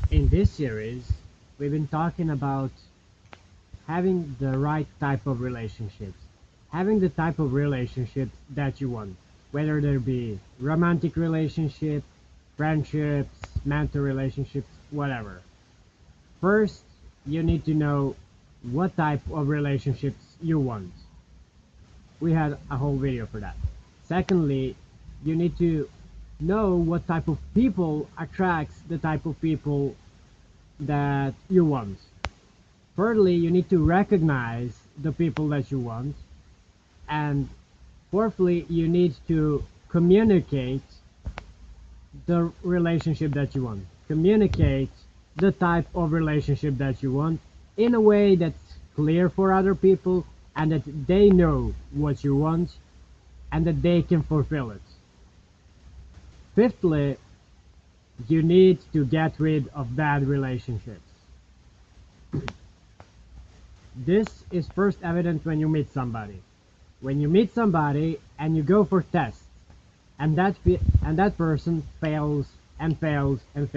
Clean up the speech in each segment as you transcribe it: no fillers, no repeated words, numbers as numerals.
In this series, we've been talking about having the right type of relationships, having the type of relationships that you want, whether there be romantic relationship, friendships, mentor relationships, whatever. First, you need to know what type of relationships you want. We had a whole video for that. Secondly, you need to know what type of people attracts the type of people that you want. Thirdly, you need to recognize the people that you want. And fourthly, you need to communicate the relationship that you want. Communicate the type of relationship that you want in a way that's clear for other people and that they know what you want and that they can fulfill it. Fifthly, you need to get rid of bad relationships. This is first evident when you meet somebody. When you meet somebody and you go for tests, and that person fails and fails and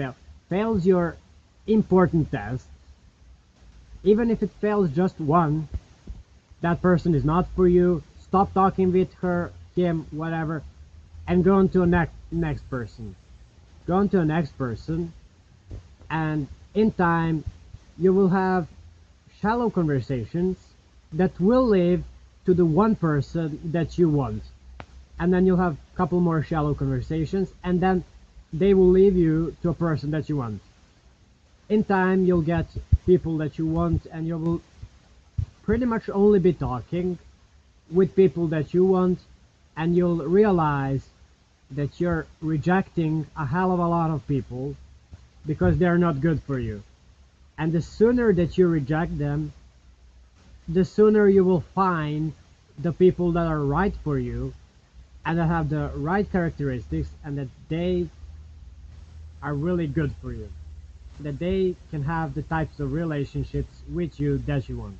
fails your important test, even if it fails just one, that person is not for you. Stop talking with her, him, whatever, and go on to a next person. Go on to a next person, and in time, you will have shallow conversations that will lead to the one person that you want. And then you'll have a couple more shallow conversations, and then they will lead you to a person that you want. In time, you'll get people that you want, and you will pretty much only be talking with people that you want, and you'll realize that you're rejecting a hell of a lot of people because they're not good for you. And the sooner that you reject them, the sooner you will find the people that are right for you and that have the right characteristics and that they are really good for you. That they can have the types of relationships with you that you want.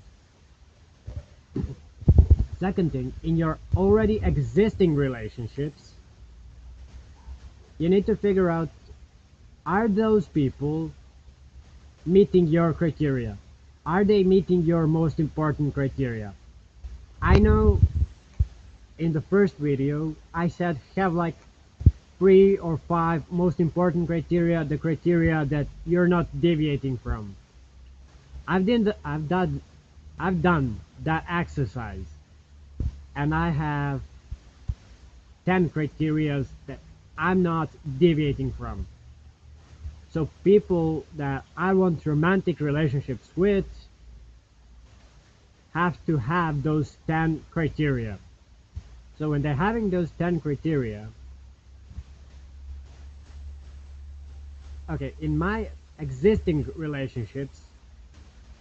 Second thing, in your already existing relationships, you need to figure out, are those people meeting your criteria? Are they meeting your most important criteria? I know in the first video I said have like 3 or 5 most important criteria, the criteria that you're not deviating from. I've done that exercise, and I have 10 criteria that I'm not deviating from. So people that I want romantic relationships with have to have those 10 criteria. So when they're having those 10 criteria, okay, in my existing relationships,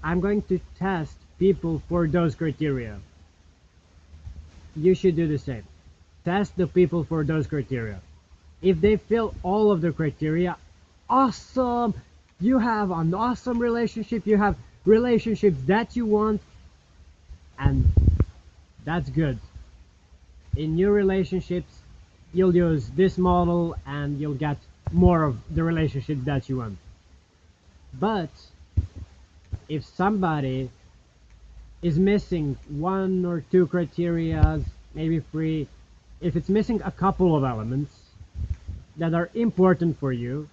I'm going to test people for those criteria. You should do the same. Test the people for those criteria. If they fill all of the criteria, awesome! You have an awesome relationship. You have relationships that you want, and that's good. In new relationships, you'll use this model and you'll get more of the relationship that you want. But if somebody is missing 1 or 2 criteria, maybe 3, if it's missing a couple of elements that are important for you,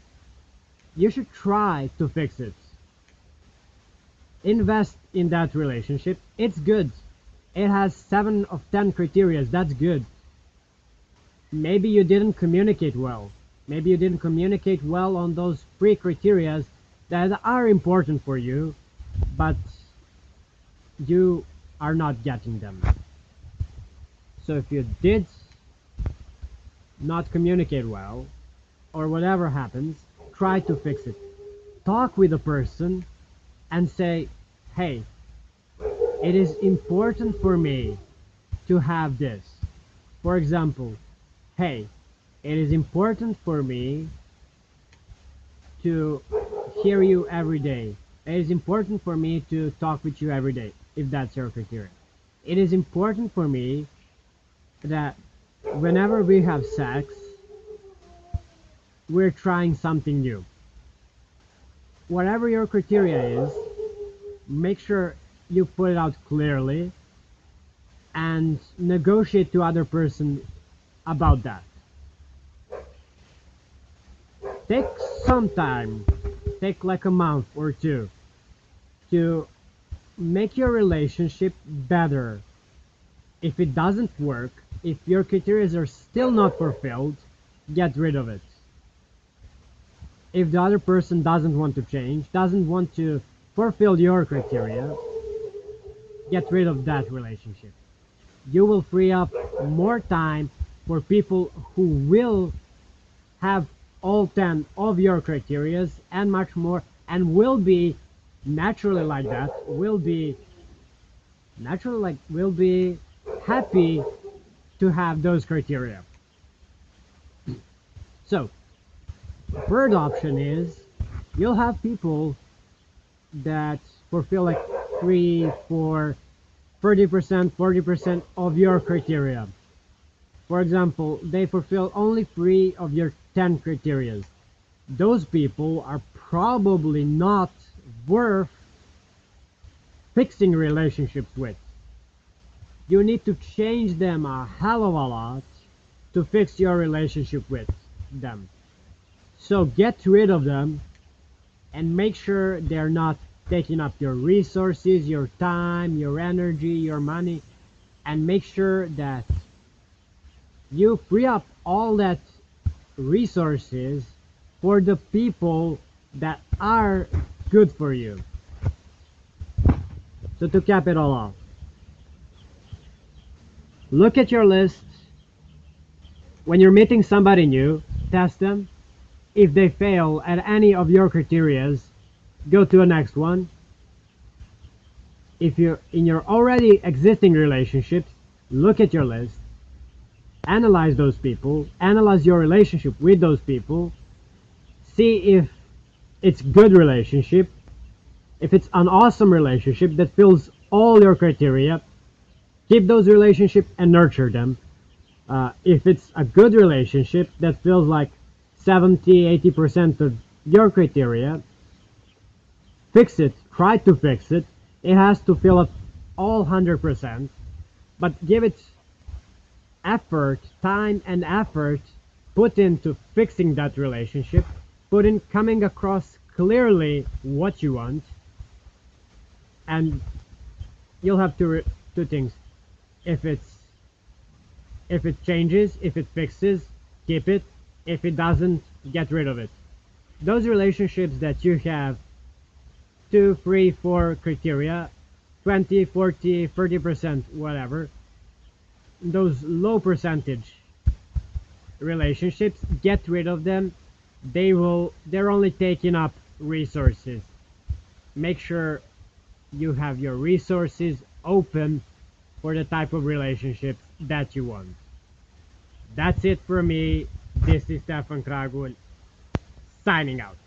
you should try to fix it. Invest in that relationship. It's good. It has 7 of 10 criteria. That's good. Maybe you didn't communicate well. Maybe you didn't communicate well on those 3 criteria that are important for you, but you are not getting them. So if you did not communicate well, or whatever happens, try to fix it. Talk with the person and say, hey, it is important for me to have this. For example, hey, it is important for me to hear you every day. It is important for me to talk with you every day, if that's your criteria. It is important for me that whenever we have sex, we're trying something new. whatever your criteria is, make sure you put it out clearly and negotiate to other person about that. Take some time, take like a month or two, to make your relationship better. If it doesn't work, if your criteria are still not fulfilled, get rid of it. If the other person doesn't want to change, doesn't want to fulfill your criteria, get rid of that relationship. You will free up more time for people who will have all 10 of your criterias and much more, and will be naturally like that, will be happy to have those criteria. So third option is you'll have people that fulfill like 3, 4, 30%, 40% of your criteria. For example, they fulfill only 3 of your 10 criteria. Those people are probably not worth fixing relationships with. You need to change them a hell of a lot to fix your relationship with them. So get rid of them and make sure they're not taking up your resources, your time, your energy, your money, and make sure that you free up all that resources for the people that are good for you. So to cap it all off, look at your list. When you're meeting somebody new, test them. If they fail at any of your criteria, go to the next one. If you're in your already existing relationships, look at your list, analyze those people, analyze your relationship with those people, see if it's good relationship, if it's an awesome relationship that fills all your criteria, keep those relationships and nurture them. If it's a good relationship that fills like 70-80% of your criteria, fix it, try to fix it. It has to fill up all 100%, but give it effort, time and effort put into fixing that relationship, put in coming across clearly what you want, and you'll have two things. If it changes, if it fixes, keep it. If it doesn't, get rid of it. Those relationships that you have 2, 3, 4 criteria, 20, 40, 30%, whatever, those low percentage relationships, get rid of them. They're only taking up resources. Make sure you have your resources open for the type of relationships that you want. That's it for me. This is Stefan Kragul, signing out.